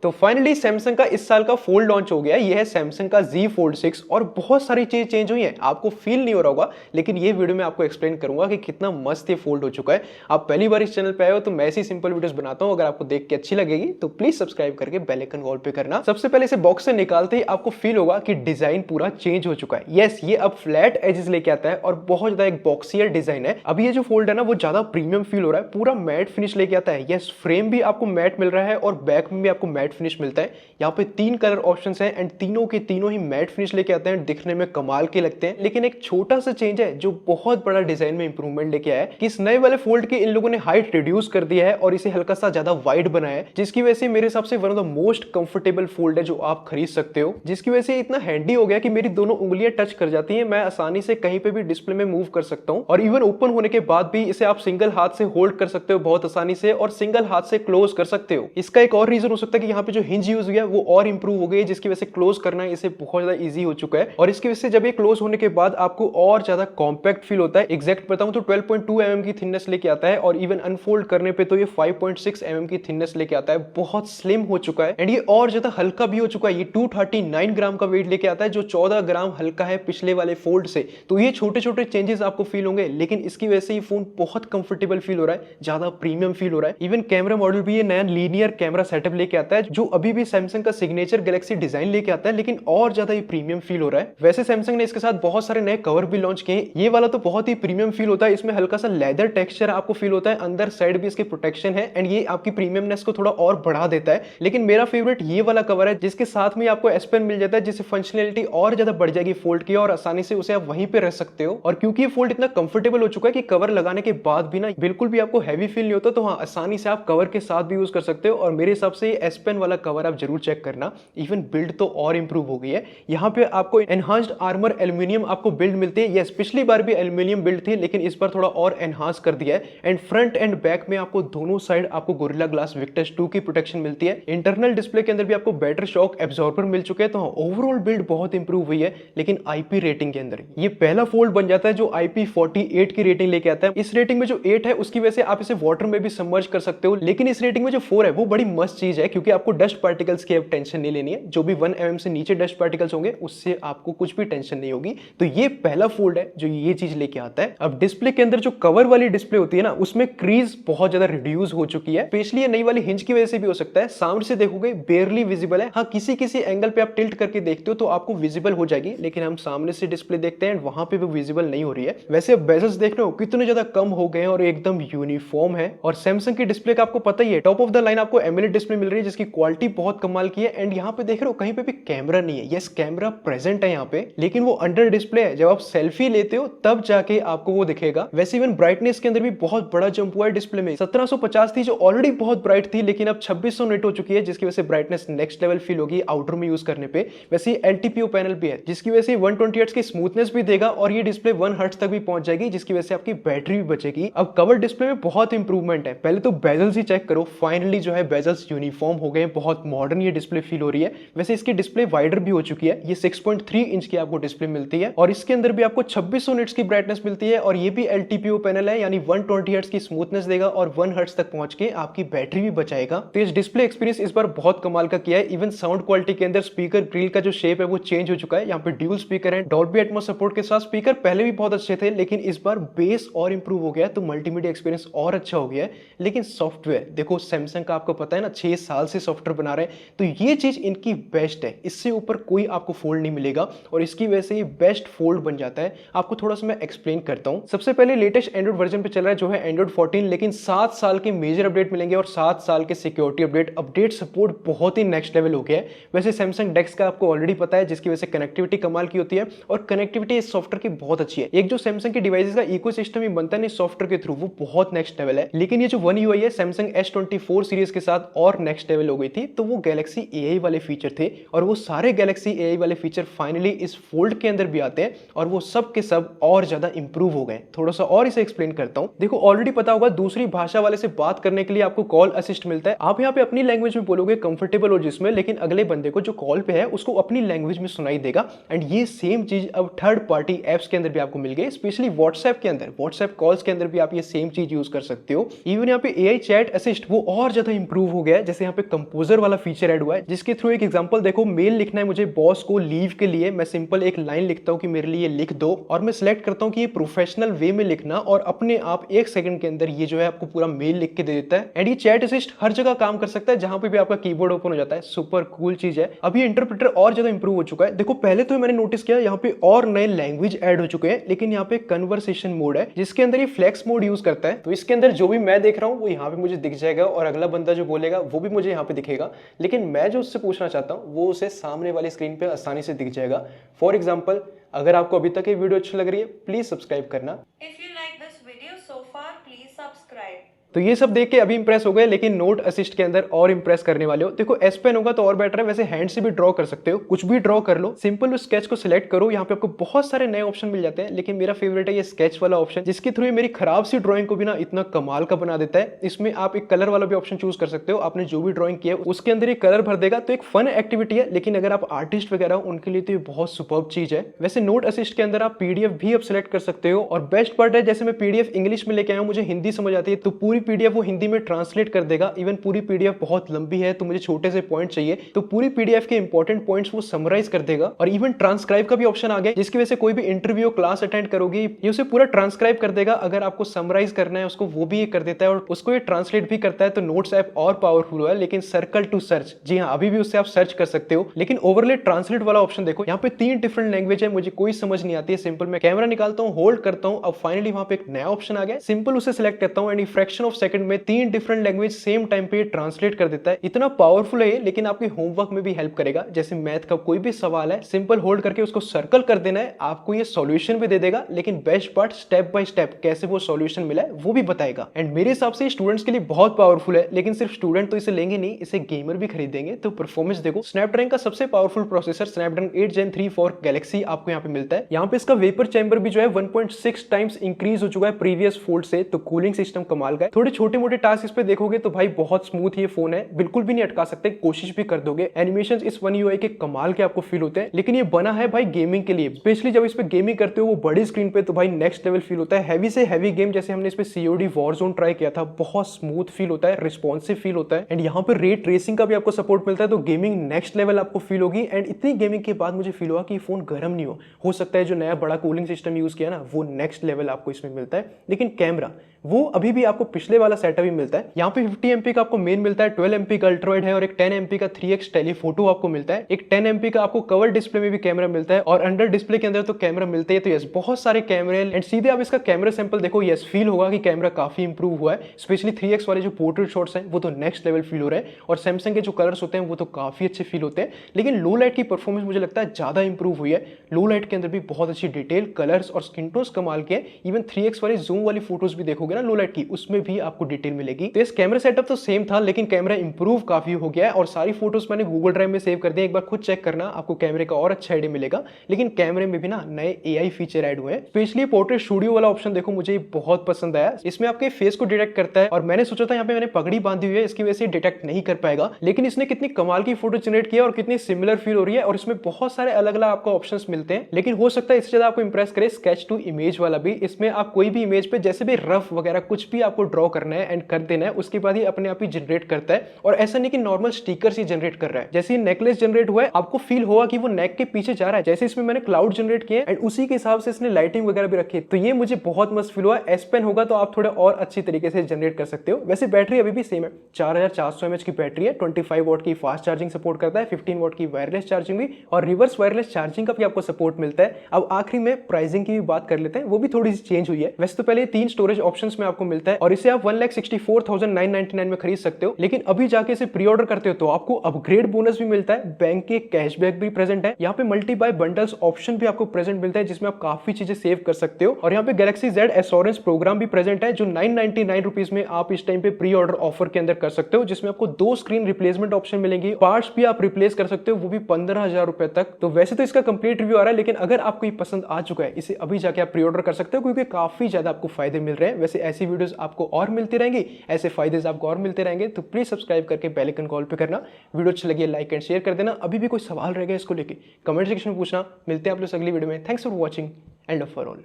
तो finally Samsung का इस साल का फोल्ड लॉन्च हो गया। ये है सैमसंग का Z Fold 6 और बहुत सारी चीज चेंज हुई है। आपको फील नहीं हो रहा होगा, लेकिन ये वीडियो में आपको एक्सप्लेन करूंगा कि कितना मस्त ये फोल्ड हो चुका है। आप पहली बार इस चैनल पे आए हो तो मैं ऐसी सिंपल वीडियोस बनाता हूं। अगर आपको देख के अच्छी लगेगी तो प्लीज सब्सक्राइब करके बेल आइकन ऑल पे करना। सबसे पहले इसे बॉक्स से निकालते ही आपको फील होगा कि डिजाइन पूरा चेंज हो चुका है। यस, ये अब फ्लैट एजेस लेके आता है और बहुत ज्यादा एक बॉक्सियर डिजाइन है। अब ये जो फोल्ड है ना, वो ज्यादा प्रीमियम फील हो रहा है, पूरा मैट फिनिश लेके आता है। यस, फ्रेम भी आपको मैट मिल रहा है और बैक में भी आपको मैट फिनिश मिलता है। यहाँ पे 3 कलर ऑप्शंस हैं एंड तीनों के तीनों ही मैट फिनिश लेके आते हैं, दिखने में कमाल के लगते हैं। लेकिन एक छोटा सा चेंज है जो बहुत बड़ा डिजाइन में इंप्रूवमेंट लेके आया है कि इस नए वाले फोल्ड की इन लोगों ने हाइट रिड्यूस कर दिया है और इसे हल्का सा ज्यादा वाइड बनाया है, जिसकी वजह से मेरे हिसाब से one of the most comfortable fold है जो आप खरीद सकते हो। जिसकी वजह से इतना हैंडी हो गया कि मेरी दोनों उंगलियां टच कर जाती है, मैं आसानी से कहीं पे भी डिस्प्ले में मूव कर सकता हूं। और इवन ओपन होने के बाद भी इसे आप सिंगल हाथ से होल्ड कर सकते हो बहुत आसानी से और सिंगल हाथ से क्लोज कर सकते हो। इसका एक और रीजन हो सकता है कि यहाँ पे जो हिंज यूज हुआ है वो और इंप्रूव हो गई, जिसकी वजह से क्लोज करना इसे बहुत ज्यादा इजी हो चुका है। और इसकी वजह से जब ये क्लोज होने के बाद आपको और ज्यादा कॉम्पैक्ट फील होता है। एग्जैक्ट बताऊं तो 12.2 mm की थिननेस लेके आता है और इवन अनफोल्ड करने पे तो ये 5.6 mm की थिननेस लेके आता है। बहुत स्लिम हो चुका है एंड ये और ज्यादा हल्का भी हो चुका है। ये 239 ग्राम का वेट लेके आता है जो 14 ग्राम हल्का है पिछले वाले फोल्ड से। तो ये छोटे छोटे चेंजेस आपको फील होंगे, लेकिन इसकी वजह से ये फोन बहुत कंफर्टेबल फील हो रहा है, ज्यादा प्रीमियम फील हो रहा है। इवन कैमरा मॉडल भी ये नया लीनियर कैमरा सेटअप लेके आता है जो अभी भी सैमसंग का सिग्नेचर गैलेक्सी डिजाइन लेके आता है, लेकिन और ज्यादा ये प्रीमियम फील हो रहा है। वैसे सैमसंग ने इसके साथ बहुत सारे नए कवर भी लॉन्च किए। ये वाला तो बहुत ही प्रीमियम फील होता है, इसमें हल्का सा लेदर टेक्सचर आपको फील होता है, अंदर साइड भी इसके प्रोटेक्शन है एंड ये आपकी प्रीमियमनेस को थोड़ा और बढ़ा देता है। लेकिन मेरा फेवरेट ये वाला कवर है जिसके साथ में आपको S Pen मिल जाता है, जिससे फंक्शनलिटी और ज्यादा बढ़ जाएगी फोल्ड की और आसानी से उसे आप वहीं पे रह सकते हो। और क्योंकि ये फोल्ड इतना कंफर्टेबल हो चुका है कि कवर लगाने के बाद भी ना बिल्कुल भी आपको हैवी फील नहीं होता, तो हाँ, आसानी से आप कवर के साथ भी यूज कर सकते हो। और मेरे हिसाब से S Pen वाला कवर आप जरूर चेक करना। इवन बिल्ड तो और इंप्रूव हो गई है। यहाँ पे आपको एनहांस्ड आर्मर एल्यूमिनियम आपको बिल्ड मिलती है। यस, पिछली बार भी एल्यूमिनियम बिल्ड थी, लेकिन इस बार थोड़ा और एनहांस कर दिया है एंड फ्रंट एंड बैक में आपको दोनों साइड आपको गोरिल्ला ग्लास विक्टस 2 की प्रोटेक्शन मिलती है। इंटरनल डिस्प्ले के अंदर भी आपको बेटर शॉक एब्जॉर्बर मिल चुके हैं। तो ओवरऑल बिल्ड बहुत इंप्रूव हुई है। लेकिन IP रेटिंग के अंदर ये पहला फोल्ड बन जाता है जो IP48 की रेटिंग लेके आता है। इस रेटिंग में जो 8 है उसकी वजह से आप इसे वाटर में भी सबमर्ज कर सकते हो, लेकिन इस रेटिंग में जो 4 है वो बड़ी मस्त चीज है, क्योंकि आपको डस्ट पार्टिकल्स की टेंशन नहीं लेनी है। जो भी 1 mm से नीचे डस्ट पार्टिकल्स होंगे उससे आपको कुछ भी टेंशन नहीं होगी। तो ये पहला फोल्ड है जो ये चीज लेके आता है। अब डिस्प्ले के अंदर जो कवर वाली डिस्प्ले होती है ना, उसमें क्रीज बहुत ज्यादा रिड्यूस हो चुकी है। स्पेशली ये नई वाली हिंज की वजह से भी हो सकता है। साउंड से देखोगे बेयरली विजिबल है। हाँ, किसी किसी एंगल पे आप टिल्ट करके देखते हो तो आपको विजिबल हो जाएगी, लेकिन हम सामने से डिस्प्ले देखते हैं वहां पे भी विजिबल नहीं हो रही है। वैसे बेजल्स देख रहे हो कितने ज्यादा कम हो गए हैं और एकदम यूनिफॉर्म है। और सैमसंग की डिस्प्ले का आपको पता ही है, टॉप ऑफ द लाइन आपको एमोलेड डिस्प्ले मिल रही है जिसकी क्वालिटी बहुत कमाल की है। एंड यहाँ पे देख रहे हो कहीं पे भी कैमरा नहीं है। यस, कैमरा प्रेजेंट है यहाँ पे, लेकिन वो अंडर डिस्प्ले है। जब आप सेल्फी लेते हो तब जाके आपको वो दिखेगा। वैसे इवन ब्राइटनेस के अंदर भी बहुत बड़ा जंप हुआ है डिस्प्ले में। 1750 थी जो ऑलरेडी बहुत ब्राइट थी, लेकिन अब 2600 निट हो चुकी है, जिसकी वजह से ब्राइटनेस नेक्स्ट लेवल फील होगी आउटडोर में यूज करने पे। वैसे LTPO पैनल भी है जिसकी वजह से 120 हर्ट्ज की स्मूथनेस भी देगा और ये डिस्प्ले 1 हर्ट्ज तक भी पहुंच जाएगी, जिसकी वजह से आपकी बैटरी भी बचेगी। अब कवर डिस्प्ले में बहुत इंप्रूवमेंट है। पहले तो बेजल्स ही चेक करो, फाइनली जो है बेजल्स यूनिफॉर्म हो गए, बहुत मॉडर्न ये डिस्प्ले फील हो रही है। वैसे इसकी डिस्प्ले वाइडर भी हो चुकी है। ये 6.3 इंच की आपको डिस्प्ले मिलती है और इसके अंदर भी आपको 2600 निट्स की ब्राइटनेस मिलती है और ये भी LTPO पैनल है, यानी 120 हर्ट्ज की स्मूथनेस देगा और 1 हर्ट्ज तक पहुंच के आपकी बैटरी भी बचाएगा। तो इस डिस्प्ले एक्सपीरियंस इस बार बहुत कमाल का किया है। इवन साउंड क्वालिटी के अंदर स्पीकर ग्रिल का जो शेप है वो चेंज हो चुका है। यहाँ पे ड्यूल स्पीकर है, डॉल्बी एटमॉस सपोर्ट के साथ। स्पीकर पहले भी बहुत अच्छे थे, लेकिन इस बार बेस और इंप्रूव हो गया है, तो मल्टीमीडिया एक्सपीरियंस और अच्छा हो गया है। लेकिन सॉफ्टवेयर देखो, सैमसंग का आपको पता है ना 6 साल से सॉफ्टवेयर बना रहे हैं, तो ये चीज इनकी बेस्ट है। इससे ऊपर कोई आपको फोल्ड नहीं मिलेगा और इसकी वजह से ये बेस्ट फोल्ड बन जाता है। आपको थोड़ा सा मैं एक्सप्लेन करता हूं। सबसे पहले लेटेस्ट एंड्रॉइड वर्जन पे चल रहा है जो है एंड्रॉइड 14, लेकिन 7 साल के मेजर अपडेट मिलेंगे और 7 साल के सिक्योरिटी अपडेट सपोर्ट बहुत ही नेक्स्ट लेवल हो गया है। वैसे सैमसंग डेक्स का आपको ऑलरेडी पता है, जिसकी वजह से कनेक्टिविटी कमाल की होती है और कनेक्टिविटी इस सॉफ्टवेयर की बहुत अच्छी है। एक जो सैमसंग के डिवाइसेस का इकोसिस्टम ही बनता है सॉफ्टवेयर के थ्रू, वो बहुत नेक्स्ट लेवल है। लेकिन ये जो One UI है सैमसंग S24 सीरीज के साथ और नेक्स्ट लेवल हो गई थी, तो वो गैलेक्सी AI वाले फीचर थे और वो सारे गैलेक्सी AI वाले फीचर फाइनली इस फोल्ड के अंदर भी आते हैं और वो सब के सब और ज्यादा इंप्रूव हो गए। थोड़ा सा और इसे एक्सप्लेन करता हूं। देखो, ऑलरेडी पता होगा दूसरी भाषा वाले से बात करने के लिए आपको कॉल असिस्ट मिलता है। आप यहाँ पे अपनी लैंग्वेज में बोलोगे कंफर्टेबल हो जिसमें, लेकिन अगले बंदे को जो कॉल पे है उसको अपनी लैंग्वेज में सुनाई देगा। एंड ये सेम चीज अब थर्ड पार्टी एप्स के अंदर भी आपको मिल गई, स्पेशली व्हाट्सएप के अंदर। व्हाट्सएप कॉल्स के अंदर भी आप ये सेम चीज यूज कर सकते हो। इवन यहाँ पे AI चैट असिस्ट वो और ज्यादा इंप्रूव हो गया है। जैसे यहाँ पे कंपोजर वाला फीचर ऐड हुआ है, जिसके थ्रू एक एग्जांपल देखो, मेल लिखना है मुझे बॉस को लीव के लिए, मैं सिंपल एक लाइन लिखता हूं कि मेरे लिए लिख दो और मैं सिलेक्ट करता हूं कि ये प्रोफेशनल वे में लिखना, और अपने आप 1 सेकंड के अंदर ये जो है आपको पूरा मेल लिख के दे देता है। एंड ये चैट असिस्ट हर जगह काम कर सकता है, जहां पे भी आपका कीबोर्ड ओपन हो जाता है। सुपर कूल चीज है। अब ये इंटरप्रेटर और ज्यादा इंप्रूव हो चुका है। देखो पहले तो मैंने नोटिस किया यहाँ पे और नए लैंग्वेज ऐड हो चुके हैं, लेकिन यहाँ पे कन्वर्सेशन मोड है जिसके अंदर ये फ्लेक्स मोड यूज करता है। तो इसके अंदर जो भी मैं देख रहा हूँ वो यहाँ पे मुझे दिख जाएगा, और अगला बंदा जो बोलेगा वो भी मुझे यहाँ पे दिखेगा, लेकिन मैं जो उससे पूछना चाहता हूँ वो उसे सामने वाली स्क्रीन पे आसानी से दिख जाएगा। फॉर एग्जाम्पल, अगर आपको अभी तक ये वीडियो अच्छी लग रही है प्लीज सब्सक्राइब करना। If you like this video so far, please subscribe. तो ये सब देख के अभी इंप्रेस हो गए, लेकिन नोट असिस्ट के अंदर और इंप्रेस करने वाले हो। देखो एस पेन होगा तो और बेटर है, वैसे हैंड से भी ड्रॉ कर सकते हो, कुछ भी ड्रॉ कर लो। सिंपल उस स्केच को सिलेक्ट करो, यहाँ पे आपको बहुत सारे नए ऑप्शन मिल जाते हैं, लेकिन मेरा फेवरेट है ये स्केच वाला ऑप्शन, जिसके थ्रू मेरी खराब सी ड्रॉइंग को भी ना इतना कमाल का बना देता है। इसमें आप एक कलर वाला भी ऑप्शन चूज कर सकते हो, आपने जो भी ड्रॉइंग किया है उसके अंदर ये कलर भर देगा। तो एक फन एक्टिविटी है, लेकिन अगर आप आर्टिस्ट वगैरह हो उनके लिए तो ये बहुत सुपर्ब चीज है। वैसे नोट असिस्ट के अंदर आप पीडीएफ भी अब सिलेक्ट कर सकते हो, और बेस्ट पार्ट है जैसे मैं पीडीएफ इंग्लिश में लेके आया हूं, मुझे हिंदी समझ आती है, तो पूरी पीडीएफ वो हिंदी में ट्रांसलेट कर देगा। इवन पूरी पीडीएफ बहुत लंबी है तो मुझे छोटे से पॉइंट चाहिए, तो पूरी पीडीएफ के इंपॉर्टेंट पॉइंट्स वो समराइज कर देगा। और इवन ट्रांसक्राइब का भी ऑप्शन आ गया, जिसकी वजह से कोई भी इंटरव्यू क्लास अटेंड करोगे ये उसे पूरा ट्रांसक्राइब कर देगा। अगर आपको समराइज करना है उसको वो भी ये कर देता है, और उसको ये ट्रांसलेट भी करता है। तो नोट्स ऐप और पावरफुल है, लेकिन सर्कल टू सर्च, जी हाँ अभी भी उससे आप सर्च कर सकते हो। लेकिन ओवरले ट्रांसलेट वाला ऑप्शन देखो, यहाँ पे 3 डिफरेंट लैंग्वेज है, मुझे कोई समझ नहीं आती है। सिंपल मैं कैमरा निकालता हूँ, होल्ड करता हूँ, अब फाइनली वहां पे एक नया ऑप्शन आ गया, सिंपल उसे सिलेक्ट करता हूँ एंड फ्रैक्शन ऑफ सेकंड में 3 डिफरेंट लैंग्वेज सेम टाइम पे ट्रांसलेट कर देता है। इतना पावरफुल है ये, लेकिन आपके होमवर्क में भी हेल्प करेगा। जैसे मैथ का कोई भी सवाल है, सिंपल होल्ड करके उसको सर्कल कर देना है, आपको ये सॉल्यूशन भी दे देगा। लेकिन best part, step by step कैसे वो सॉल्यूशन मिला है वो भी बताएगा। एंड मेरे हिसाब से स्टूडेंट्स के लिए बहुत पावरफुल है, लेकिन सिर्फ स्टूडेंट तो इसे लेंगे नहीं, इसे गेमर भी खरीदेंगे। तो परफॉर्मेंस देखो, स्नैपड्रैगन का सबसे powerful processor Snapdragon 8 Gen 3 for Galaxy आपको यहाँ पे मिलता है। यहाँ पे इसका वेपर चैम्बर भी जो है 1.6 टाइम्स इंक्रीज हो चुका है प्रीवियस फोल्ड से, तो कूलिंग सिस्टम कमाल का है। थोड़े छोटे मोटे टास्क इस पे देखोगे तो भाई बहुत स्मूथ ये फोन है, बिल्कुल भी नहीं अटका सकते, कोशिश भी कर दोगे। एनिमेशंस इस वन यूआई के कमाल के आपको फील होते हैं, लेकिन ये बना है भाई गेमिंग के लिए, स्पेशली जब इस पे गेमिंग करते हो वो बड़ी स्क्रीन पे, तो भाई नेक्स्ट लेवल फील होता है। हैवी से हैवी गेम जैसे हमने इस पे सीओडी वॉरजोन ट्राई किया था, बहुत स्मूथ फील होता है, रिस्पॉन्सिव फील होता है। एंड यहाँ पे रे ट्रेसिंग का भी आपको सपोर्ट मिलता है, तो गेमिंग नेक्स्ट लेवल आपको फील होगी। एंड इतनी गेमिंग के बाद मुझे फील हुआ कि फोन गर्म नहीं हो सकता है जो नया बड़ा कूलिंग सिस्टम यूज किया ना वो नेक्स्ट लेवल आपको इसमें मिलता है। लेकिन कैमरा वो अभी भी आपको पिछले वाला सेटअप ही मिलता है। यहाँ पे 50 MP का आपको मेन मिलता है, 12 MP का अल्ट्रावाइड है, और एक 10 MP का 3x टेलीफोटो आपको मिलता है। एक 10 MP का आपको कवर डिस्प्ले में भी कैमरा मिलता है, और अंडर डिस्प्ले के अंदर तो कैमरा मिलते हैं। तो यस, बहुत सारे कैमरे। एंड सीधे आप इसका कैमरा सैंपल देखो, यस फील होगा कि कैमरा काफी इंप्रूव हुआ है। स्पेशली 3x वाले जो पोर्ट्रेट शॉट्स हैं वो तो नेक्स्ट लेवल फील हो रहे हैं, और सैमसंग के जो कलर्स होते हैं वो तो काफी अच्छे फील होते हैं। लेकिन लो लाइट की परफॉर्मेंस मुझे लगता है ज्यादा इंप्रूव हुई है। लो लाइट के अंदर भी बहुत अच्छी डिटेल, कलर्स और स्किन टोन्स कमाल के। इवन 3x वाली जूम वाली फोटोज भी देखोगे ना लो लाइट की, में भी आपको डिटेल मिलेगी। तो इस कैमरा सेटअप तो सेम था, लेकिन कैमरा इंप्रूव काफी हो गया है, और सारी फोटोज मैंने गूगल ड्राइव में सेव कर दी, एक बार खुद चेक करना, आपको कैमरे का और अच्छा आइडिया मिलेगा। लेकिन कैमरे में भी ना नए एआई फीचर ऐड हुए हैं, स्पेशली पोर्ट्रेट स्टूडियो वाला ऑप्शन देखो, मुझे बहुत पसंद आया। इसमें आपके फेस को डिटेक्ट करता है, और मैंने सोचा था यहाँ पे मैंने पगड़ी बांधी हुई है, इसकी वजह से डिटेक्ट नहीं कर पाएगा, लेकिन इसने कितनी कमाल की फोटो जनरेट किया और कितनी सिमिलर फील हो रही है। और इसमें बहुत सारे अलग अलग आपको ऑप्शंस मिलते हैं, लेकिन हो सकता है इससे ज्यादा आपको इंप्रेस करे स्केच टू इमेज वाला भी। इसमें आप कोई भी इमेज पे जैसे भी रफ वगैरह कुछ भी आपको ड्रॉ करना है एंड कर देना है, उसके बाद ही अपने आप ही जनरेट करता है। और ऐसा नहीं कि नॉर्मल स्टिकर्स ही जनरेट कर रहा है, जैसे नेकलेस जनरेट हुआ है आपको फील होगा कि वो नेक के पीछे जा रहा है, जैसे इसमें मैंने क्लाउड जनरेट किए एंड उसी के हिसाब से इसने लाइटिंग वगैरह भी रखी है। तो ये मुझे बहुत मस्त फील हुआ। एस पेन होगा तो आप थोड़ा और अच्छी तरीके से जनरेट कर सकते हो। वैसे बैटरी अभी भी सेम है, 4400 mAh की बैटरी है, 25 वाट की फास्ट चार्जिंग सपोर्ट करता है, 15 वाट की वायरलेस चार्जिंग भी, और रिवर्स वायरलेस चार्जिंग का भी आपको सपोर्ट मिलता है। अब आखिरी में प्राइसिंग की भी बात कर लेते हैं, वो भी थोड़ी सी चेंज हुई है। वैसे तो पहले 3 स्टोरेज ऑप्शंस में आपको मिलता है, और इसे आप 1,64,999 में खरीद सकते हो, लेकिन अभी जाके इसे प्री ऑर्डर करते हो तो आपको अपग्रेड बोनस भी मिलता है, बैंक के कैशबैक भी प्रेजेंट है, यहाँ पे मल्टी बाय बंडल्स ऑप्शन भी आपको प्रेजेंट मिलता है, जिसमें आप काफी चीजें सेव कर सकते हो। और यहाँ पे गैलेक्सी Z एश्योरेंस प्रोग्राम भी प्रेजेंट है, जो 999 रुपीज में आप इस टाइम पे प्री ऑर्डर ऑफर के अंदर कर सकते हो, जिसमें आपको 2 स्क्रीन रिप्लेसमेंट ऑप्शन मिलेंगे, पार्ट्स भी आप रिप्लेस कर सकते हो, वो भी 15,000 रुपए तक। तो वैसे तो इसका कंप्लीट रिव्यू आ रहा है, लेकिन अगर आपको ये पसंद आ चुका है, इसे अभी जाके आप प्री ऑर्डर कर सकते हो, क्योंकि काफी ज्यादा आपको फायदे मिल रहे हैं। वैसे ऐसी वीडियोस आपको और मिलती रहेंगी, ऐसे फायदे आपको और मिलते रहेंगे, तो प्लीज सब्सक्राइब करके बेल आइकन कॉल पे करना। वीडियो अच्छी लगी लाइक एंड शेयर कर देना। अभी भी कोई सवाल रहेगा इसको लेके कमेंट सेक्शन में पूछना। मिलते हैं आप लोग अगली वीडियो में। Thanks for watching and for all.